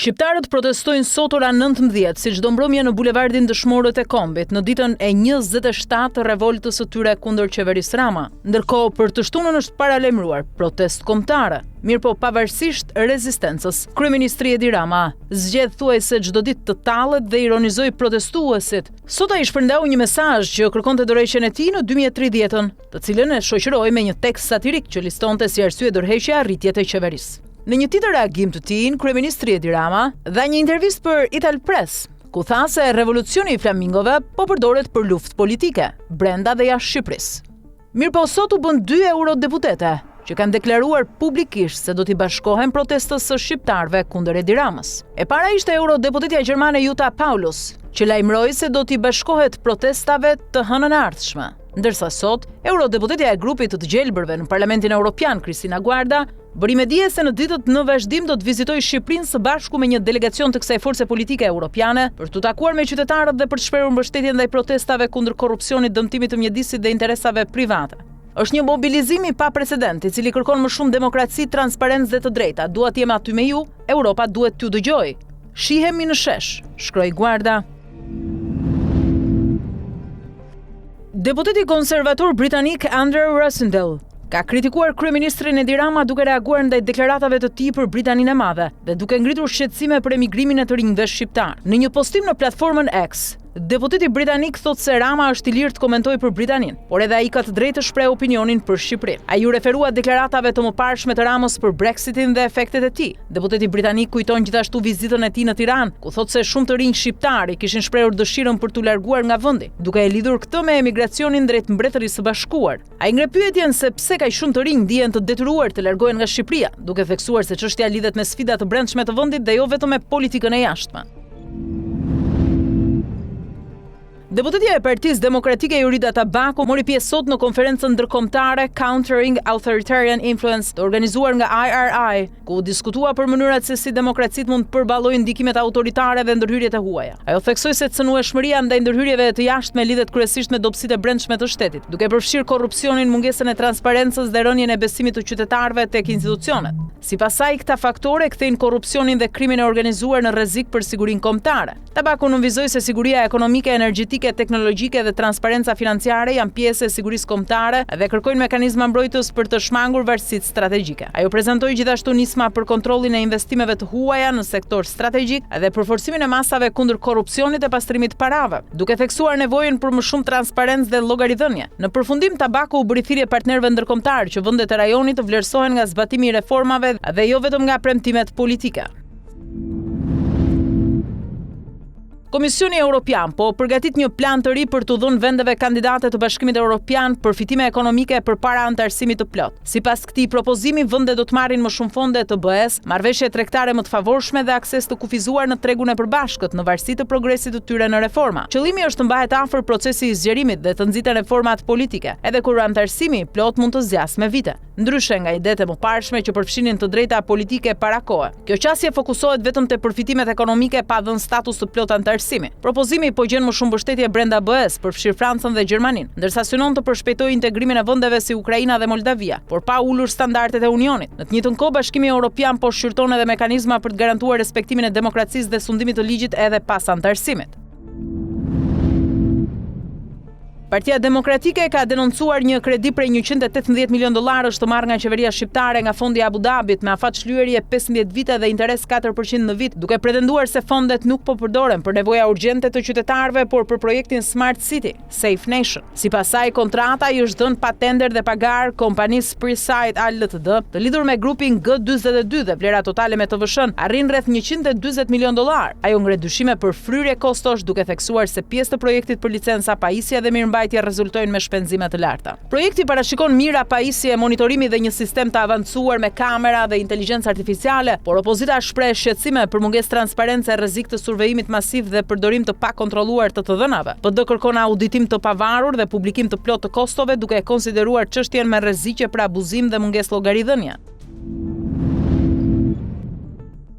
Shqiptarët protestojnë sot ora 19 si çdo mbrëmje në bulevardin Dëshmorët e Kombit në ditën e 27 të revoltës së tyre kundër qeverisë Rama. Ndërkohë, për të shtunën është paralajmëruar protestë kombëtare. Mirëpo pavarësisht rezistencës, kryeministri Edi Rama zgjedh thuajse çdo ditë të tallet dhe ironizoi protestuesit. Sot ai shpërndau një mesazh që kërkonte dorëheqjen e tij në 2030-ën, të cilën e shoqëroi me një tekst satirik që listonte si arsye dorëheqja rritjet e qeverisë. Në një tjetër reagim të tij, kryeministri Edi Rama dha një intervistë për Ital Press, ku tha se revolucioni i flamingove po përdoret për luftë politike, brenda dhe jashtë Shqipërisë. Mirëpo sot u bën 2 eurodeputete që kanë deklaruar publikisht se do t'i bashkohen protestës së shqiptarëve kundër Edi Ramës. E para ishte eurodeputitja gjermane Jutta Paulus, që lajmëroi se do t'i bashkohet protestave të hënën ardhshme. Ndërsa sot, eurodeputitja e grupit të gjelbërve në Parlamentin Evropian, Kristina Guarda, bëri me dije se në ditët në vazhdim do të vizitojë Shqipërinë së bashku me një delegacion të kësaj force politike europiane për të takuar me qytetarët dhe për të shprehur mbështetjen ndaj protestave kundër korrupsionit, dëmtimit të mjedisit dhe interesave private. Është një mobilizim i pa precedent, i cili kërkon më shumë demokraci, transparencë dhe të drejta. Dua të jem aty me ju, Europa duhet t'ju dëgjojë. Shihemi në shesh, shkroi Guarda. Deputeti konservator britanik Andrew Rossendale ka kritikuar kryeministrin Edi Rama duke reaguar ndaj deklaratave të tij për Britaninë e Madhe dhe duke ngritur shqetësime për emigrimin e të rinjve shqiptar. Në një postim në platformën X, deputeti britanik thotë se Rama është i lirë të komentojë për Britaninë, por edhe ai ka të drejtë të shprehë opinionin për Shqipërinë. Ai u referua deklaratave të mëparshme të Ramës për Brexitin dhe efektet e tij. Deputeti britanik kujton gjithashtu vizitën e tij në Tiranë, ku thotë se shumë të rinj shqiptar i kishin shprehur dëshirën për t'u larguar nga vendi, duke e lidhur këtë me emigracionin drejt Mbretërisë së Bashkuar. Ai ngre pyetjen se pse kaq shumë të rinj ndihen të detyruar të largohen nga Shqipëria, duke theksuar se çështja lidhet me sfidat të brendshme të vendit dhe jo vetëm me politikën e jashtme. Deputetja e Partisë Demokratike Jurida Tabako mori pjesë sot në konferencën ndërkombëtare Countering Authoritarian Influence të organizuar nga IRI, ku u diskutua për mënyrat se si demokracitë mund të përballojnë ndikimet autoritare dhe ndërhyrjet e huaja. Ajo theksoi se cënueshmëria ndaj ndërhyrjeve të jashtme lidhet kryesisht me dobësitë e brendshme të shtetit, duke përfshirë korrupsionin, mungesën e transparencës dhe rënien e besimit të qytetarëve tek institucionet. Sipas saj, këta faktore kthejnë korrupsionin dhe krimin e organizuar në rrezik për sigurinë kombëtare. Tabako nënvizoi se siguria ekonomike, energjetike, teknologjike dhe transparenca financiare janë pjesë e sigurisë kombëtare dhe kërkojnë mekanizma mbrojtës për të shmangur varësitë strategjike. Ajo prezantoi gjithashtu nisma për kontrollin e investimeve të huaja në sektor strategjik dhe për forcimin e masave kundër korrupsionit e pastrimit të parave, duke theksuar nevojën për më shumë transparencë dhe llogaridhënie. Në përfundim, Tabako u bëri thirrje partnerëve ndërkombëtar që vendet e rajonit të vlerësohen nga zbatimi i reformave dhe jo vetëm nga premtimet politike. Komisioni Evropian po përgatit një plan të ri për të dhënë vendeve kandidate të Bashkimit Evropian përfitime ekonomike përpara anëtarësimit të plot. Sipas këtij propozimi, vendet do të marrin më shumë fonde të BE-s, marrëveshje tregtare më të favorshme dhe akses të kufizuar në tregun e përbashkët në varësi të progresit të tyre në reforma. Qëllimi është të mbahet afër procesi i zgjerimit dhe të nxiten reformat politike, edhe kur anëtarësimi i plot mund të zgjasë me vite. Ndryshe nga idetë e mëparshme që përfshinin të drejta politike para kohe. Kjo qasje fokusohet vetëm te përfitimet ekonomike pa dhënë status të plot anëtarësimi. Propozimi po gjen më shumë mbështetje brenda BE-s, përfshir Francën dhe Gjermaninë, ndërsa synon të përshpejtojë integrimin e vendeve si Ukraina dhe Moldavia, por pa ulur standardet e Unionit. Në të njëjtën kohë, Bashkimi Evropian po shqyrton edhe mekanizma për të garantuar respektimin e demokracisë dhe sundimit të ligjit edhe pas anëtarësimit. Partia Demokratike ka denoncuar një kredi prej $118 milion të marrë nga qeveria shqiptare nga fondi Abu Dhabit me afat shlyerje 15 vite dhe interes 4% në vit, duke pretenduar se fondet nuk po përdoren për nevoja urgjente të qytetarëve, por për projektin Smart City, Safe Nation. Sipas saj, kontrata i është dhënë pa tender dhe pagar kompanisë Preside Ltd, të lidhur me grupin G42 dhe vlera totale me TVSH arrin rreth $140 milion. Ajo ngre dyshime për fryrje kostosh, duke theksuar se pjesë të projektit për licenca pajisje dhe mirëmbajtje rezultojnë me shpenzime të larta. Projekti parashikon mira pajisje, monitorimi dhe një sistem të avancuar me kamera dhe inteligjencë artificiale, por opozita shpreh shqetësime për mungesë transparence, rrezik të survejimit masiv dhe përdorim të pakontrolluar të dhënave. PD kërkon auditim të pavarur dhe publikim të plot të kostove, duke konsideruar çështjen me rreziqe për abuzim dhe mungesë llogaridhënie.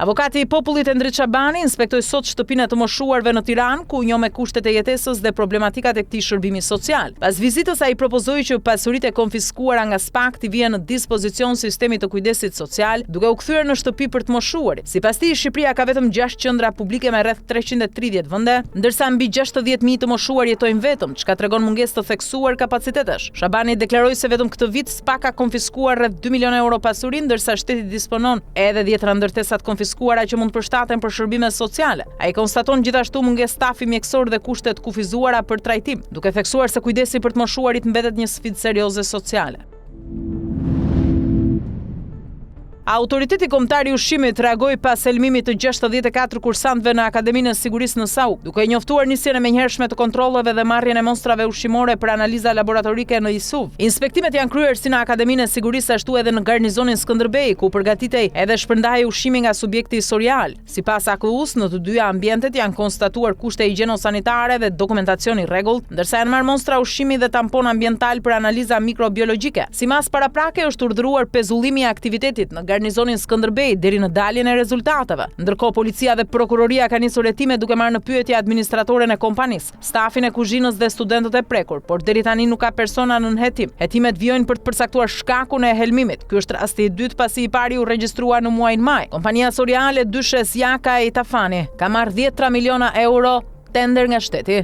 Avokati i popullit Endrit Çabani inspektoi sot shtëpinë të moshuarve në Tiranë, ku u njoh me kushtet e jetesës dhe problematikat e këtij shërbimi social. Pas vizitës ai propozoi që pasuritë e konfiskuara nga SPAK të vijnë në dispozicion sistemit të kujdesit social, duke u kthyer në shtëpi për të moshuarit. Sipas tij, Shqipëria ka vetëm 6 qendra publike me rreth 330 vende, ndërsa mbi 60.000 të moshuar jetojnë vetëm, çka tregon mungesë të theksuar kapacitetesh. Çabani deklaroi se vetëm këtë vit SPAK ka konfiskuar rreth 2 milionë euro pasuri, ndërsa shteti disponon edhe 10 ndërtesat konfiskuara që mund përshtaten për shërbime sociale. Ai konstaton gjithashtu mungesë stafi mjekësor dhe kushtet kufizuara për trajtim, duke theksuar se kujdesi për të moshuarit mbetet një sfidë serioze sociale. Autoriteti kombëtar i ushqimit reagoi pas helmimit të 64 kursantëve në Akademinë e Sigurisë në SAUK, duke njoftuar nisjen e menjëhershme të kontrolleve dhe marrjen e mostrave ushqimore për analiza laboratorike në ISUV. Inspektimet janë kryer si në Akademinë e Sigurisë ashtu edhe në garnizonin Skënderbej, ku përgatitej edhe shpërndahej ushqimi nga subjekti sorial. Sipas AKU-s, në të dyja ambientet janë konstatuar kushte higjieno-sanitare dhe dokumentacion i rregullt, ndërsa janë marrë mostra ushqimi dhe tampon ambiental për analiza mikrobiologjike. Si mas paraprake është urdhëruar pezullimi i aktivitetit në garnizonin Skënderbej deri në daljen e rezultateve. Ndërkohë policia dhe prokuroria kanë nisur hetime duke marrë në pyetje administratoren e kompanisë, stafin e kuzhinës dhe studentët e prekur, por deri tani nuk ka persona në hetim. Hetimet vijojnë për të përcaktuar shkakun e helmimit. Ky është rasti i dytë pasi i pari u regjistrua në muajin maj. Kompania soriale dyshes Jaka e Tafani ka marrë 10 miliona euro tender nga shteti.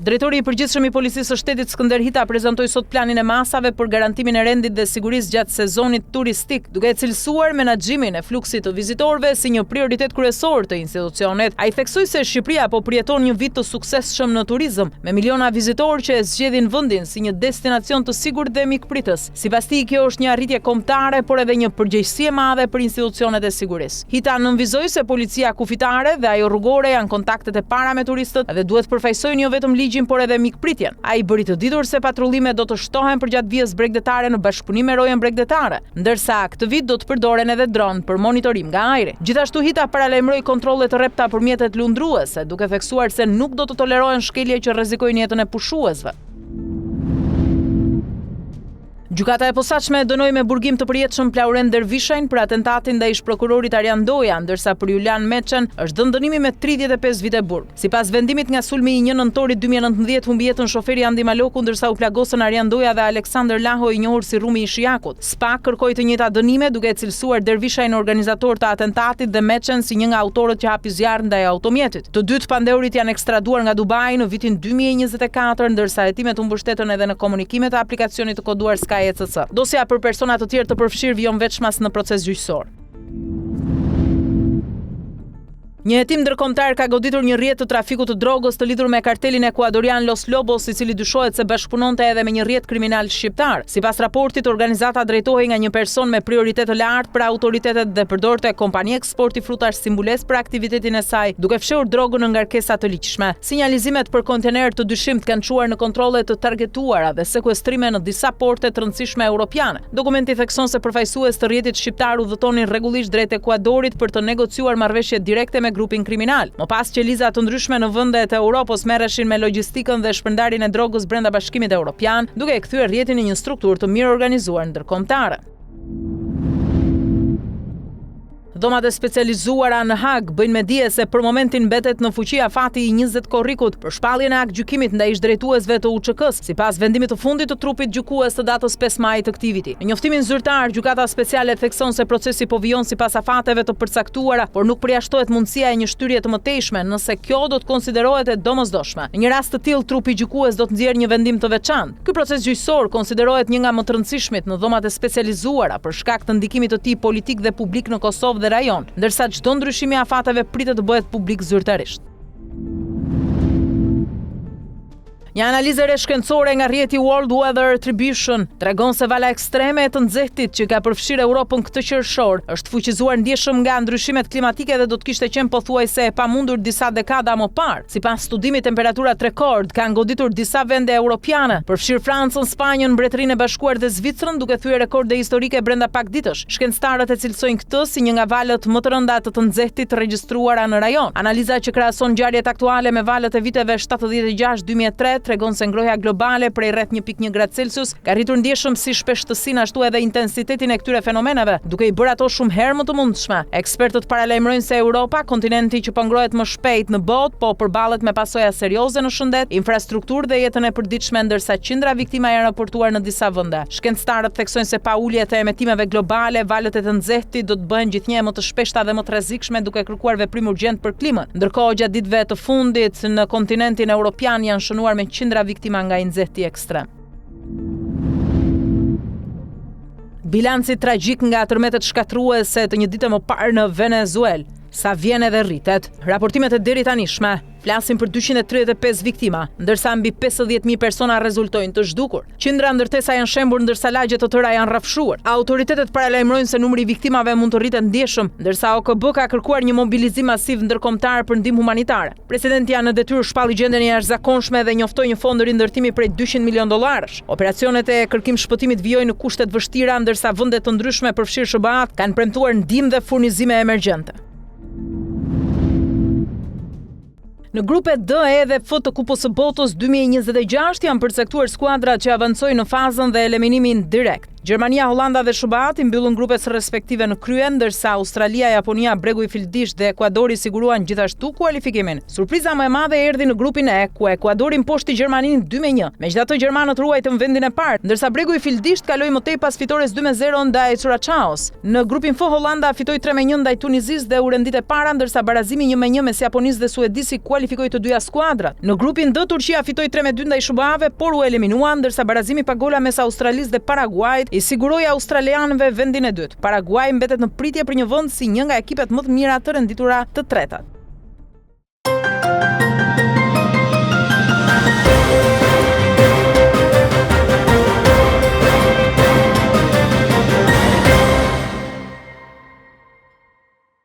Drejtori i përgjithshëm i Policisë së Shtetit Skënder Hita prezantoi sot planin e masave për garantimin e rendit dhe sigurisë gjatë sezonit turistik, duke cilësuar menaxhimin e fluksit të vizitorëve si një prioritet kryesor të institucionit. Ai theksoi se Shqipëria po përjeton një vit të suksesshëm në turizëm, me miliona vizitorë që e zgjedhin vendin si një destinacion të sigurt dhe mikpritës. Sipas tij, kjo është një arritje kombëtare, por edhe një përgjegjësi e madhe për institucionet e sigurisë. Hita nënvizoi se policia kufitare dhe ajo rrugore janë kontaktet e para me turistët dhe duhet përfaqësojnë jo vetëm por edhe mikpritjen. Ai bëri të ditur se patrullimet do të shtohen përgjatë vijës bregdetare në bashkëpunim me rojën bregdetare, ndërsa këtë vit do të përdoren edhe dron për monitorim nga ajri. Gjithashtu Hita paralajmëroi kontrolle të rrepta për mjetet lundruese, duke theksuar se nuk do të tolerohen shkelje që rrezikojnë jetën e pushuesve. Gjykata e posaçme e dënoi me burgim të përjetshëm Plauren Dervishajn për atentatin ndaj ish-prokurorit Arjan Doja, ndërsa për Julian Meçen është dhënë dënimi me 35 vite burg. Sipas vendimit nga sulmi i 1 nëntorit 2019 humbi jetën shoferi Andi Maloku, ndërsa u plagosën Arjan Doja dhe Aleksandër Laho, i njohur si Rumi i Shijakut. SPAK kërkoi të njëjta dënime duke cilësuar Dervishajn organizator të atentatit dhe Meçen si një nga autorët që hapi zjarr ndaj automjetit. Të dytë pandeurit janë ekstraduar nga Dubai në vitin 2024, ndërsa hetimet u mbështetën edhe në komunikimet e aplikacionit të koduar Sky ECC. Dosja për persona të tjerë të përfshirë vijon veçmas në proces gjyqësor. Një hetim ndërkombëtar ka goditur një rrjet të trafikut të drogës të lidhur me kartelin ekuadorian Los Lobos, i cili dyshohet se bashkëpunonte edhe me një rrjet kriminal shqiptar. Sipas raportit, organizata drejtohej nga një person me prioritet të lartë për autoritetet dhe përdorte kompani eksporti frutash si mbulesë për aktivitetin e saj, duke fshehur drogën në ngarkesa të ligjshme. Sinjalizimet për kontener të dyshimt kanë çuar në kontrolle të targetuara dhe sekuestrime në disa porte të rëndësishme europiane. Dokumenti thekson se përfaqësues të rrjetit shqiptar udhëtonin rregullisht drejt Ekuadorit për të negociuar marrëveshje direkte me grupin kriminal. Më pas qeliza të ndryshme në vendet e Europës merreshin me logjistikën dhe shpërndarjen e drogës brenda Bashkimit Evropian, duke e kthyer rrjetin në një strukturë të mirë organizuar ndërkombëtare. Dhomat e specializuara në Hag bëjnë me dije se për momentin mbetet në fuqi afati i 20 korrikut për shpalljen e aktgjykimit ndaj ish-drejtuesve të UÇK-s, sipas vendimit të fundit të trupit gjykues të datës 5 maj të këtij viti. Në njoftimin zyrtar, gjykata speciale thekson se procesi po vijon sipas afateve të përcaktuara, por nuk përjashtohet mundësia e një shtyrje të mëtejshme nëse kjo do të konsiderohet e domosdoshme. Në një rast të tillë, trupi gjykues do të nxjerrë një vendim të veçantë. Ky proces gjyqësor konsiderohet një nga më të rëndësishmit në dhomat e specializuara për shkak të ndikimit të tij politik dhe publik në Kosovë dhe rajon, ndërsa çdo ndryshim i afateve pritet të bëhet publik zyrtarisht. Një analizë re shkencore nga rrjeti World Weather Attribution tregon se vala ekstreme e të nxehtit që ka përfshirë Europën këtë qershor është fuqizuar ndjeshëm nga ndryshimet klimatike dhe do të kishte qenë pothuajse e pamundur disa dekada më parë. Sipas studimit, temperaturat rekord kanë goditur disa vende europiane, përfshir Francën, Spanjën, Mbretërinë e Bashkuar dhe Zvicrën, duke thyer rekorde historike brenda pak ditësh. Shkencëtarët e cilësojnë këtë si një nga valët më të rënda të nxehtit regjistruara në rajon. Analiza që krahason ngjarjet aktuale me valët e viteve 76, 2003 tregon se ngrohja globale prej rreth 1.1 gradë Celsius ka rritur ndjeshëm si shpeshtësinë ashtu edhe intensitetin e këtyre fenomeneve, duke i bërë ato shumë herë më të mundshme. Ekspertët paralajmërojnë se Europa, kontinenti që po ngrohet më shpejt në botë, po përballet me pasoja serioze në shëndet, infrastrukturë dhe jetën e përditshme, ndërsa qindra viktima janë raportuar në disa vende. Shkencëtarët theksojnë se pa ulje të emetimeve globale, valët e të nxehtit do të bëhen gjithnjë më të shpeshta dhe më të rrezikshme, duke kërkuar veprim urgjent për klimën. Ndërkohë, gjatë ditëve të fundit në kontinentin evropian janë shënuar me qindra viktima nga nxehti ekstrem. Bilanci tragjik nga tërmetet shkatruese të një dite më parë në Venezuelë, sa vjen edhe rritet. Raportimet e deri tanishme flasin për 235 viktima, ndërsa mbi 50.000 persona rezultojnë të zhdukur. Qindra ndërtesa janë shembur ndërsa lagje të tëra janë rrafshuar. Autoritetet paralajmërojnë se numri i viktimave mund të rritet ndjeshëm, ndërsa OKB ka kërkuar një mobilizim masiv ndërkombëtar për ndihmë humanitare. Presidenti janë në detyrë shpalli gjendjen e jashtëzakonshme dhe njoftoi një fond rindërtimi prej $200 milion. Operacionet e kërkim shpëtimit vijojnë në kushte të vështira, ndërsa vende të ndryshme përfshirë SBA kanë premtuar ndihmë dhe furnizime emergjente. Në grupet D, E dhe F të Kupës së Botës 2026 janë përcaktuar skuadrat që avancojnë në fazën dhe eliminimin direkt. Gjermania, Holanda dhe SBA i mbyllën grupet respektive në krye, ndërsa Australia, Japonia, Bregu i Fildisht dhe Ekuadori siguruan gjithashtu kualifikimin. Surpriza më e madhe erdhi në grupin E, ku Ekuadori mposhti Gjermaninë 2-1. Megjithatë, gjermanët ruajtën vendin e parë, ndërsa Bregu i Fildisht kaloi më tej pas fitores 2-0 ndaj Curaçaos. Në grupin F, Holanda fitoi 3-1 ndaj Tunizis dhe u rendit e para, ndërsa barazimi 1-1 mes Japonisë dhe Suedisi kualifikoi të dyja skuadrat. Në grupin D, Turqia fitoi 3-2 ndaj SBA-ve, por u eliminua, ndërsa barazimi pa gola mes Australisë dhe Paraguajit i siguroi australianëve vendin e dytë. Paraguay mbetet në pritje për një vend si një nga ekipet më të mira të renditura të tretat.